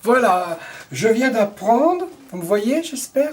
Voilà, je viens d'apprendre, vous me voyez, j'espère,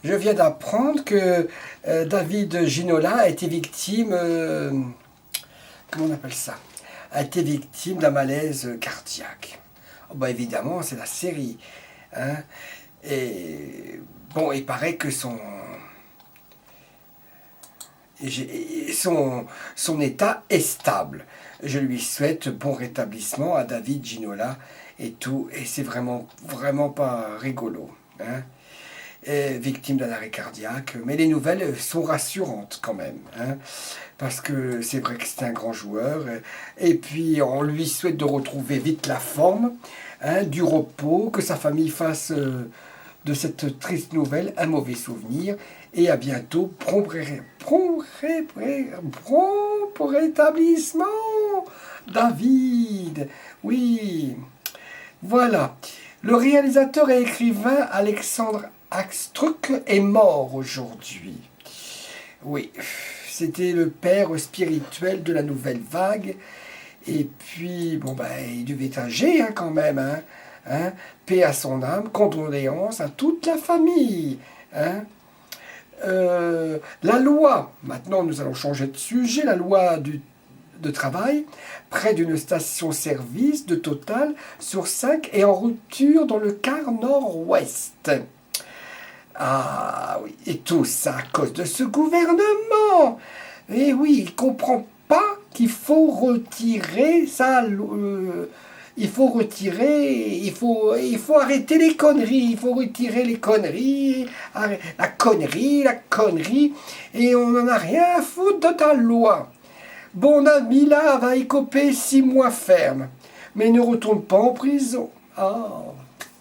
je viens d'apprendre que David Ginola a été victime, comment on appelle ça, a été victime d'un malaise cardiaque. Oh, bah évidemment, c'est la série, hein. Et bon, il paraît que son état est stable. Je lui souhaite bon rétablissement à David Ginola et tout. Et c'est vraiment pas rigolo, hein. Victime d'un arrêt cardiaque. Mais les nouvelles sont rassurantes quand même, hein, parce que c'est vrai que c'est un grand joueur. Et puis on lui souhaite de retrouver vite la forme, hein, du repos, que sa famille fasse de cette triste nouvelle un mauvais souvenir. Et à bientôt, prompt rétablissement, David. Oui, voilà. Le réalisateur et écrivain Alexandre Astruc est mort aujourd'hui. Oui, c'était le père spirituel de la nouvelle vague. Et puis, bon, ben, il devait être âgé, hein, quand même, hein. Hein, paix à son âme, condoléances à toute la famille, hein. La loi, maintenant nous allons changer de sujet, la loi de travail, près d'une station-service de Total sur 5 est en rupture dans le quart nord-ouest. Ah oui, et tout ça à cause de ce gouvernement. Et oui, il ne comprend pas qu'il faut retirer ça. Il faut retirer, il faut arrêter les conneries, il faut retirer les conneries, la connerie, et on n'en a rien à foutre de ta loi. Bon ami là va écoper 6 mois ferme, mais ne retourne pas en prison. Ah,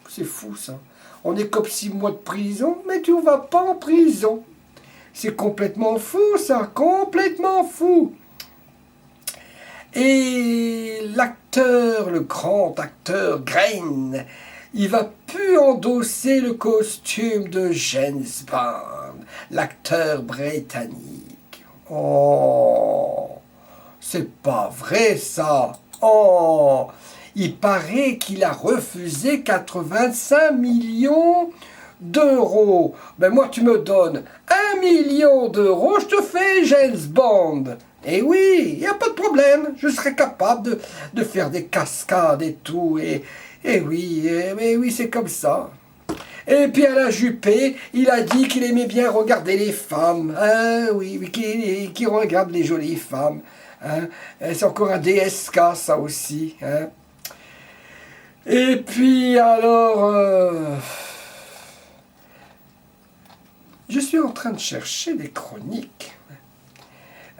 c'est fou ça. On écope 6 mois de prison, mais tu ne vas pas en prison. C'est complètement fou ça, complètement fou. Et l'acteur, le grand acteur Grain, il va plus endosser le costume de James Bond, l'acteur britannique. Oh, c'est pas vrai ça. Oh, il paraît qu'il a refusé 85 millions d'euros. Ben moi, tu me donnes 1 million d'euros, je te fais James Bond. Et oui, il n'y a pas de problème, je serai capable de faire des cascades et tout. Et oui, mais oui, c'est comme ça. Et puis à la Juppé, il a dit qu'il aimait bien regarder les femmes. Hein, oui, qu'il regarde les jolies femmes. Hein. C'est encore un DSK, ça aussi. Hein. Et puis alors... je suis en train de chercher des chroniques.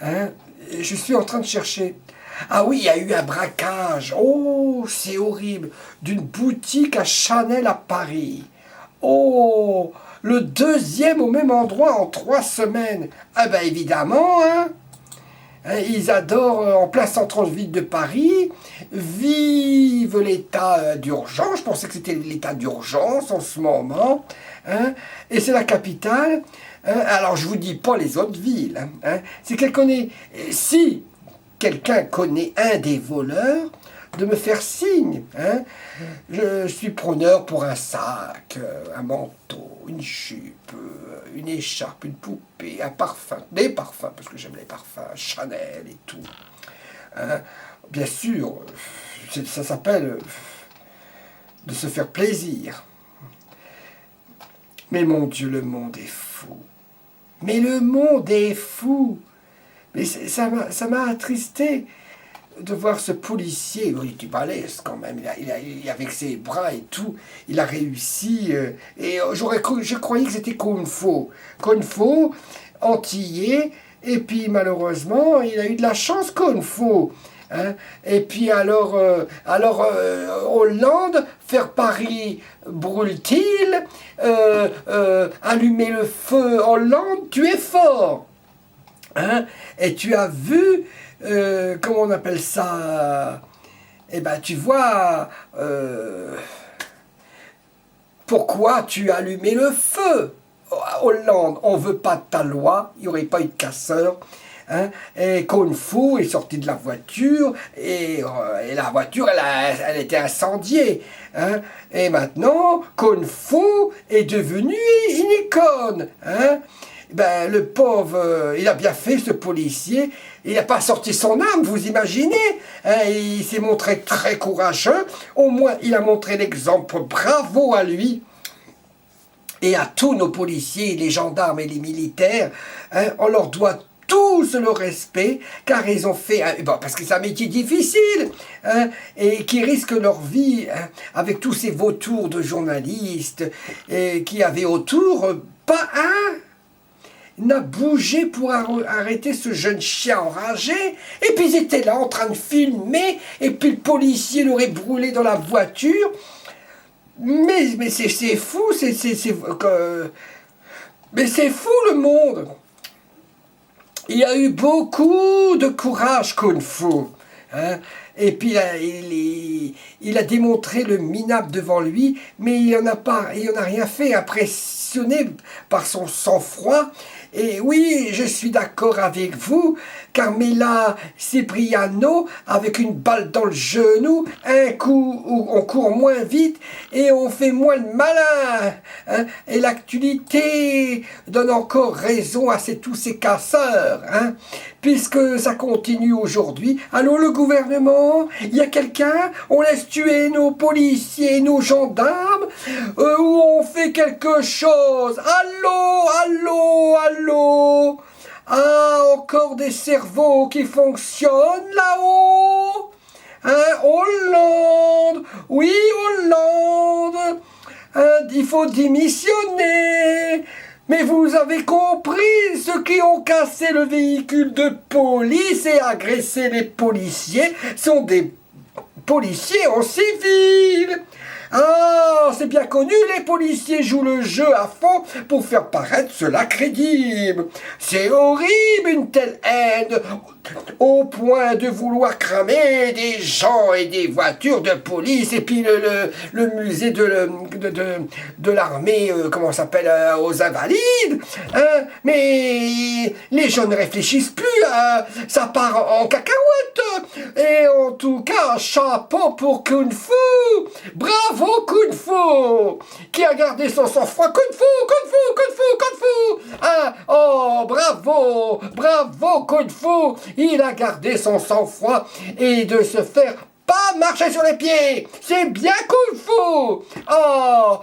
Hein? Je suis en train de chercher. Ah oui, il y a eu un braquage. Oh, c'est horrible. D'une boutique à Chanel à Paris. Oh, le deuxième au même endroit en 3 semaines. Ah ben évidemment, hein. Ils adorent en plein centre-ville de Paris. Vive l'état d'urgence. Je pensais que c'était l'état d'urgence en ce moment. Hein. Et c'est la capitale. Hein. Alors je vous dis pas les autres villes. Hein. C'est qu'elle connaît. Si quelqu'un connaît un des voleurs, de me faire signe. Hein. Je suis preneur pour un sac, un manteau, une jupe, une écharpe, une poupée, un parfum, des parfums, parce que j'aime les parfums, Chanel et tout. Hein. Bien sûr, ça s'appelle de se faire plaisir. Mais mon Dieu, le monde est fou. Mais le monde est fou. Mais ça m'a attristé de voir ce policier. Il était balèze quand même. Avec ses bras et tout, il a réussi. Et je croyais que c'était Kung Fu. Kung Fu, antillais. Et puis malheureusement, il a eu de la chance, Kung Fu. Hein. Et puis alors, Hollande, faire Paris brûle-t-il, allumer le feu, Hollande, tu es fort. Hein. Et tu as vu, comment on appelle ça, eh ben tu vois, pourquoi tu as allumé le feu. Hollande, on veut pas de ta loi, il n'y aurait pas eu de casseurs. Hein, et Kung Fu est sorti de la voiture et la voiture elle était incendiée. Hein, et maintenant, Kung Fu est devenu une icône. Hein. Ben, le pauvre, il a bien fait ce policier, il n'a pas sorti son âme, vous imaginez, hein, il s'est montré très courageux, au moins il a montré l'exemple, bravo à lui, et à tous nos policiers, les gendarmes et les militaires, hein, on leur doit tous le respect, car ils ont fait, bon, parce que c'est un métier difficile, hein, et qui risquent leur vie, hein, avec tous ces vautours de journalistes, qui avaient autour, pas un n'a bougé pour arrêter ce jeune chien enragé, et puis ils étaient là en train de filmer, et puis le policier l'aurait brûlé dans la voiture. Mais c'est fou, mais c'est fou le monde. Il a eu beaucoup de courage, Kung Fu. Hein? Et puis il a démontré le minable devant lui, mais il n'en a rien fait, impressionné par son sang-froid. Et oui, je suis d'accord avec vous, Carmela Cipriano, avec une balle dans le genou, un coup où on court moins vite et on fait moins le malin. Hein? Et l'actualité donne encore raison à tous ces casseurs, hein? Puisque ça continue aujourd'hui. Allô, le gouvernement? Il y a quelqu'un? On laisse tuer nos policiers, nos gendarmes, ou on fait quelque chose? Allô, allô, allô? Ah, encore des cerveaux qui fonctionnent là-haut? Hein, Hollande? Oui, Hollande! Hein, il faut démissionner! Mais vous avez compris, ceux qui ont cassé le véhicule de police et agressé les policiers sont des policiers en civil. Ah, c'est bien connu, les policiers jouent le jeu à fond pour faire paraître cela crédible. C'est horrible, une telle haine, au point de vouloir cramer des gens et des voitures de police, et puis le musée de l'armée, comment ça s'appelle, aux Invalides. Hein? Mais les gens ne réfléchissent plus, ça part en cacahuète. Et en tout cas, chapeau pour Kung Fu. Bravo Kung Fu, qui a gardé son sang-froid. Kung Fu, Kung Fu, Kung Fu, Kung Fu. Hein? Oh, bravo, bravo Kung Fu. Il a gardé son sang-froid et de se faire pas marcher sur les pieds. C'est bien Kung Fu. Oh,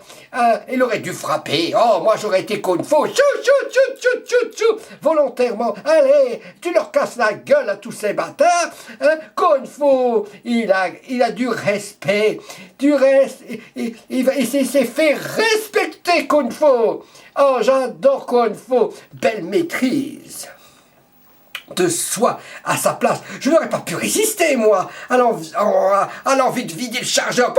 il aurait dû frapper. Oh, moi j'aurais été Kung Fu. Chou, chou, chou, chou, chou, chou. Volontairement. Allez, tu leur casses la gueule à tous ces bâtards. Hein? Kung Fu, il a du respect. Il s'est fait respecter Kung Fu. Oh, j'adore Kung Fu. Belle maîtrise de soi à sa place. Je n'aurais pas pu résister, moi, à l'envie de vider le chargeur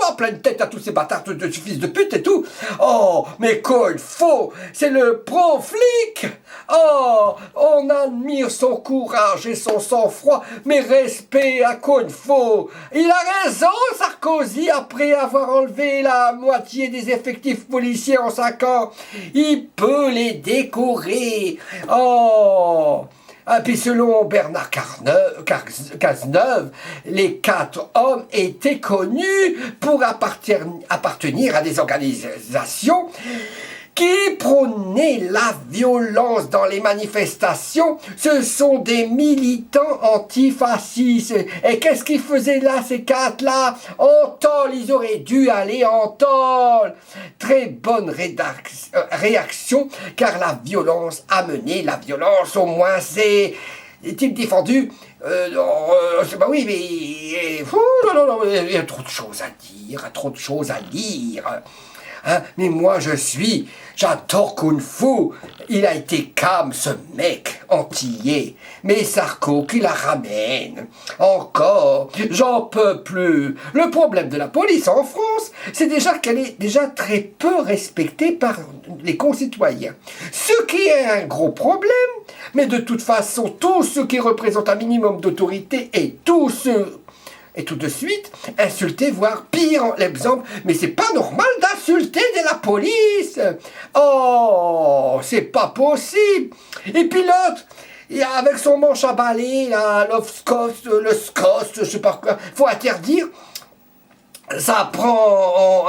en pleine tête à tous ces bâtards de fils de pute et tout. Oh, mais Kung Fu, c'est le pro flic. Oh, on admire son courage et son sang-froid, mais respect à Kung Fu. Il a raison, Sarkozy, après avoir enlevé la moitié des effectifs policiers en 5 ans. Il peut les décorer. Oh, et puis selon Bernard Cazeneuve, les 4 hommes étaient connus pour appartenir à des organisations qui prônaient la violence dans les manifestations. Ce sont des militants antifascistes. Et qu'est-ce qu'ils faisaient là, ces 4-là? En tôle, ils auraient dû aller en tôle. Très bonne réaction, car la violence a mené la violence. Au moins, c'est... Est-il défendu? Bah oui, mais... il y a trop de choses à dire, trop de choses à lire. Hein? Mais moi, j'adore Kung Fu. Il a été calme, ce mec, antillais. Mais Sarko qui la ramène. Encore, j'en peux plus. Le problème de la police en France, c'est déjà qu'elle est déjà très peu respectée par les concitoyens. Ce qui est un gros problème, mais de toute façon, tous ceux qui représentent un minimum d'autorité et tous ceux... Et tout de suite, insulter, voire pire, l'exemple. Mais c'est pas normal d'insulter. insulté de la police. Oh, c'est pas possible. Et puis l'autre, avec son manche à balai, là, le Scott, je sais pas quoi, faut interdire. Ça prend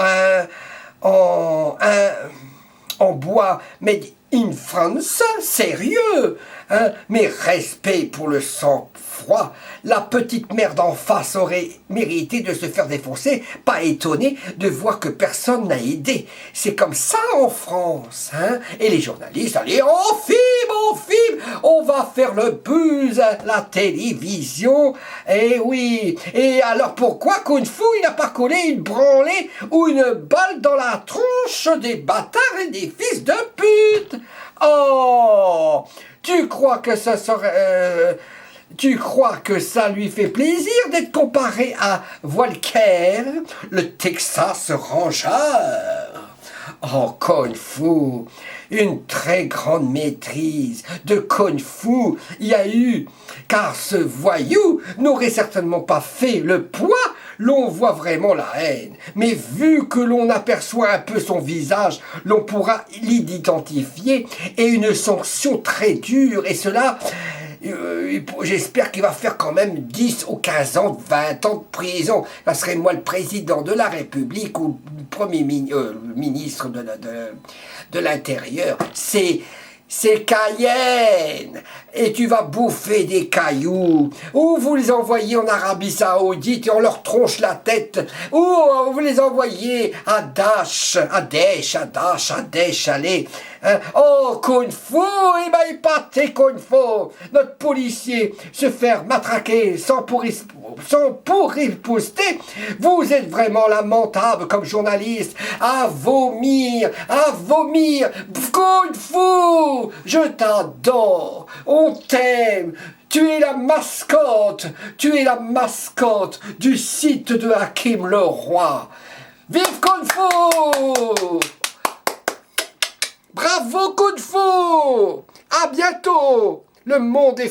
en bois, mais in France, sérieux, hein? Mais respect pour le sang-froid. La petite mère d'en face aurait mérité de se faire défoncer, pas étonné de voir que personne n'a aidé. C'est comme ça en France, hein? Et les journalistes, allez, on filme, on va faire le buzz à la télévision. Eh oui, et alors pourquoi Kung Fu, il n'a pas collé une branlée ou une balle dans la tronche des bâtards et des fils de pute? Oh, tu crois que ça serait... tu crois que ça lui fait plaisir d'être comparé à Walker, le Texas Ranger? Oh, Kung Fu, une très grande maîtrise de Kung Fu il y a eu, car ce voyou n'aurait certainement pas fait le poids. L'on voit vraiment la haine, mais vu que l'on aperçoit un peu son visage, l'on pourra l'identifier et une sanction très dure, et cela, j'espère qu'il va faire quand même 10 ou 15 ans, 20 ans de prison. Ça serait moi le président de la République ou le premier ministre de l'Intérieur. C'est Cayenne, et tu vas bouffer des cailloux, ou vous les envoyez en Arabie Saoudite et on leur tronche la tête, ou vous les envoyez à Daesh, allez. Hein? Oh, Kung Fu, il m'a épaté Kung Fu. Notre policier se faire matraquer sans pour riposter. Vous êtes vraiment lamentable comme journaliste. À vomir. Kung Fu, je t'adore. On t'aime. Tu es la mascotte du site de Hakim Leroy. Vive Kung Fu! Bravo Kung Fu! À bientôt! Le monde est